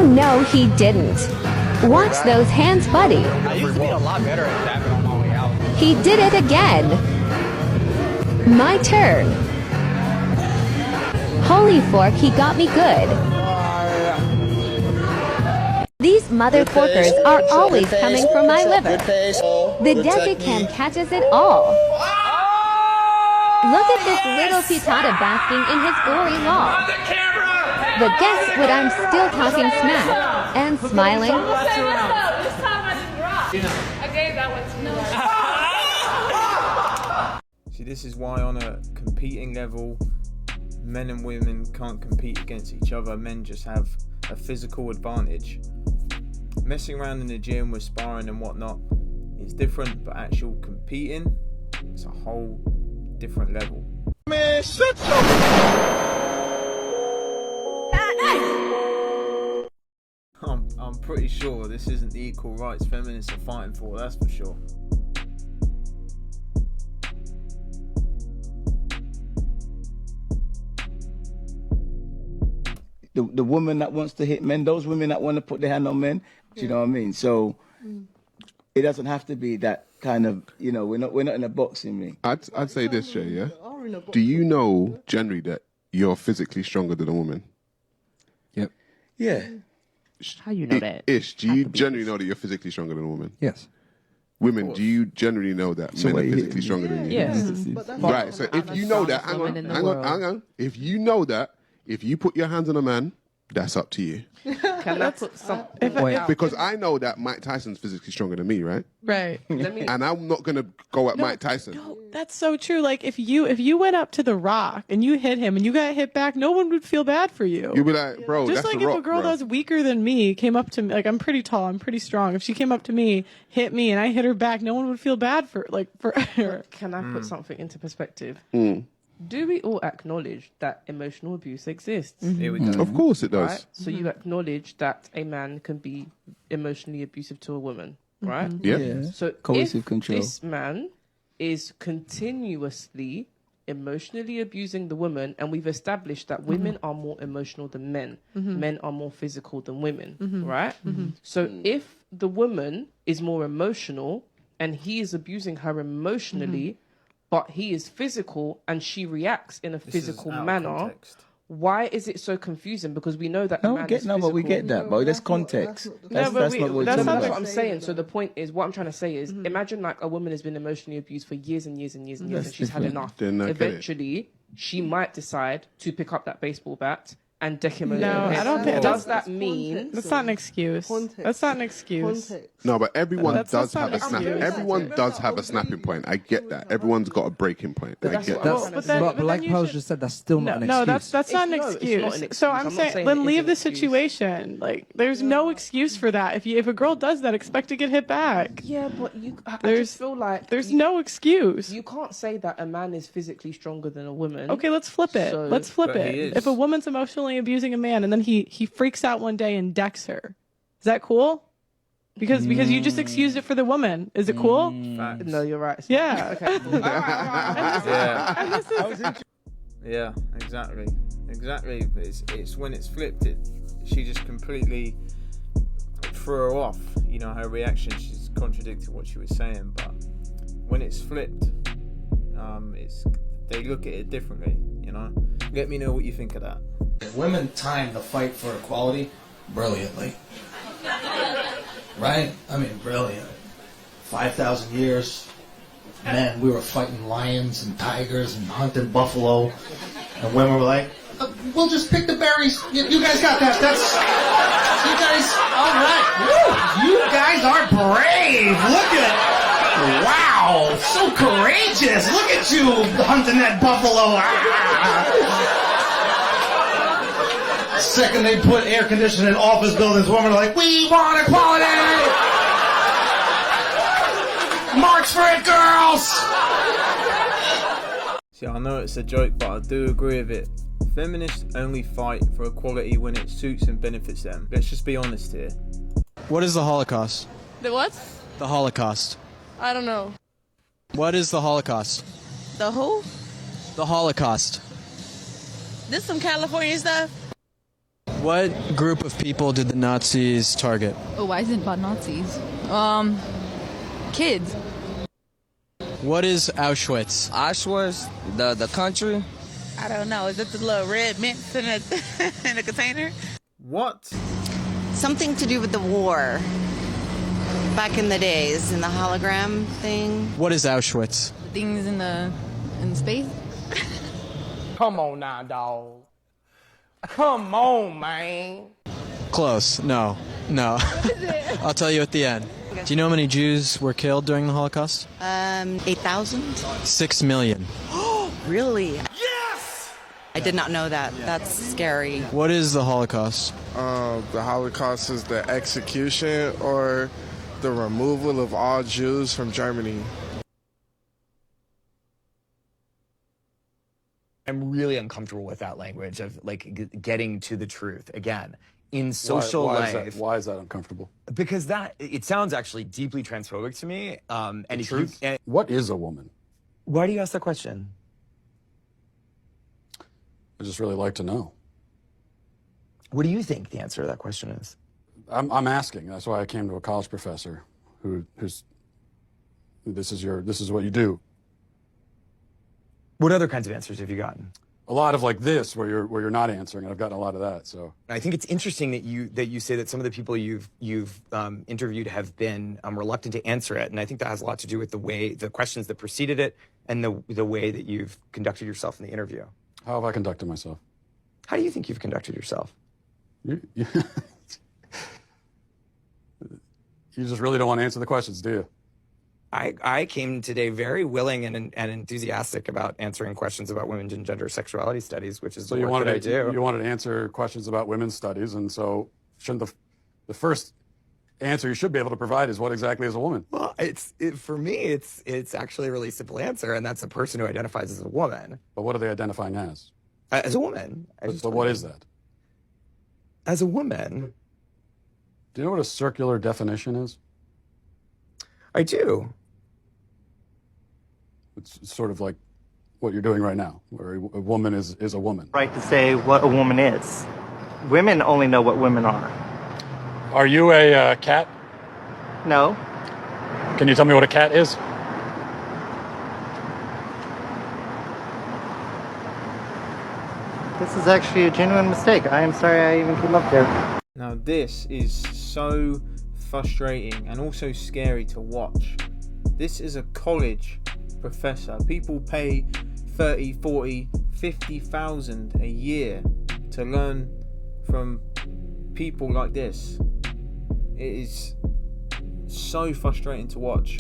Oh no, he didn't. Watch those hands, buddy. I used to be a lot better at tapping on my way out. He did it again. My turn. Holy fork, he got me good. These motherfuckers are always coming for my liver. The Desiccam catches it all. Look at this little putata basking in his glory law. But guess what? I'm still talking smack and smiling. This time I didn't rock. I gave that one to me. See, this is why on a competing level, men and women can't compete against each other. Men just have a physical advantage. Messing around in the gym with sparring and whatnot is different, but actual competing, it's a whole different level. Man, shut your... I'm pretty sure this isn't the equal rights feminists are fighting for, that's for sure. The woman that wants to hit men, those women that want to put their hand on men, do you know what I mean? So it doesn't have to be that kind of, you know, we're not in a boxing ring. I'd say this, Jay, yeah? Do you know generally that you're physically stronger than a woman? Yep. Yeah. How you know that? Ish, do you generally know that you're physically stronger than a woman? Yes. Women, do you generally know that men are physically stronger than you? Yes. Right, so if you know that, hang on. If you know that, if you put your hands on a man, that's up to you. Can I put some? Because I know that Mike Tyson's physically stronger than me, right? Right. And I'm not gonna go at Mike Tyson. No, that's so true. Like if you went up to The Rock and you hit him and you got hit back, no one would feel bad for you. You'd be like, bro, just that's like The if Rock, a girl bro. that's weaker than me came up to me, like I'm pretty tall, I'm pretty strong. If she came up to me, hit me, and I hit her back, no one would feel bad for her. Can I put something into perspective? Mm. Do we all acknowledge that emotional abuse exists? Here we go. Of course it does. Right? So you acknowledge that a man can be emotionally abusive to a woman, right? Yeah. So Coercive if control. this man is continuously emotionally abusing the woman, and we've established that women are more emotional than men, men are more physical than women, right? So if the woman is more emotional and he is abusing her emotionally, but he is physical and she reacts in a physical manner, why is it so confusing? Because we know that the man is physical. But we get that, but there's context. That's not what we're talking That's about. what I'm saying. So the point is, what I'm trying to say is, imagine like a woman has been emotionally abused for years and years and years and years, and she's had enough. Eventually, she might decide to pick up that baseball bat and deck him over. No, I don't think. Does that mean That's not an excuse. That's not an excuse. No, but everyone That's does not have a an snap. excuse. Everyone does have a snapping point. I get that. Everyone's got a breaking point. I that's get what I'm that. trying to But say. then- But like you Paul should- just said, that's still not an excuse. No, that's not an It's not excuse. an excuse. So I'm I'm not saying, saying then it is leave an the excuse. situation. Like, there's no excuse for that. If a girl does that, expect to get hit back. Yeah, but I There's- just feel like There's no excuse. you can't say that a man is physically stronger than a woman. Okay, let's flip it. So- Let's flip But he it. is. If a woman's emotionally abusing a man and then he freaks out one day and decks her, is that cool? Because you just excused it for the woman. Is it cool? Facts. No, you're right. Yeah. Okay. Yeah, exactly. But it's when it's flipped, she just completely threw her off. You know, her reaction, she's contradicted what she was saying. But when it's flipped, they look at it differently. You know, let me know what you think of that. Women timed the fight for equality brilliantly. Right? I mean, brilliant. 5,000 years, men, we were fighting lions and tigers and hunting buffalo, and women were like, we'll just pick the berries. You guys got that. That's, you guys, all right. Woo, you guys are brave. Look at, wow, so courageous. Look at you hunting that buffalo. Second they put air conditioning in office buildings, women are like, we want equality! March for it, girls! See, I know it's a joke, but I do agree with it. Feminists only fight for equality when it suits and benefits them. Let's just be honest here. What is the Holocaust? The what? The Holocaust. I don't know. What is the Holocaust? The who? The Holocaust. This some California stuff? What group of people did the Nazis target? Oh, why is it about Nazis? Kids. What is Auschwitz? Auschwitz, the country. I don't know. Is it the little red mints in a in a container? What? Something to do with the war. Back in the days, in the hologram thing. What is Auschwitz? Things in space. Come on now, dog. Come on, man. Close. No. I'll tell you at the end. Do you know how many Jews were killed during the Holocaust? 8,000? 6 million. Really? Yes! I did not know that. That's scary. What is the Holocaust? The Holocaust is the execution or the removal of all Jews from Germany. I'm really uncomfortable with that language of like getting to the truth again. In social life. Why is that uncomfortable? Because it sounds actually deeply transphobic to me. What is a woman? Why do you ask that question? I just really like to know. What do you think the answer to that question is? I'm asking. That's why I came to a college professor who's this is what you do. What other kinds of answers have you gotten? A lot of like this, where you're not answering, and I've gotten a lot of that. So I think it's interesting that you say that some of the people you've interviewed have been reluctant to answer it, and I think that has a lot to do with the questions that preceded it and the way that you've conducted yourself in the interview. How have I conducted myself? How do you think you've conducted yourself? You just really don't want to answer the questions, do you? I came today very willing and enthusiastic about answering questions about women's and gender sexuality studies, which is the work that I do. You wanted to answer questions about women's studies, and so shouldn't the first answer you should be able to provide is what exactly is a woman? Well, for me, it's actually a really simple answer, and that's a person who identifies as a woman. But what are they identifying as? As a woman. But what is that? As a woman. Do you know what a circular definition is? I do. It's sort of like what you're doing right now, where a woman is a woman. Right to say what a woman is. Women only know what women are. Are you a cat? No. Can you tell me what a cat is? This is actually a genuine mistake. I am sorry I even came up there. Now this is so frustrating and also scary to watch. This is a college professor. People pay 30, 40, 50,000 a year to learn from people like this. It is so frustrating to watch.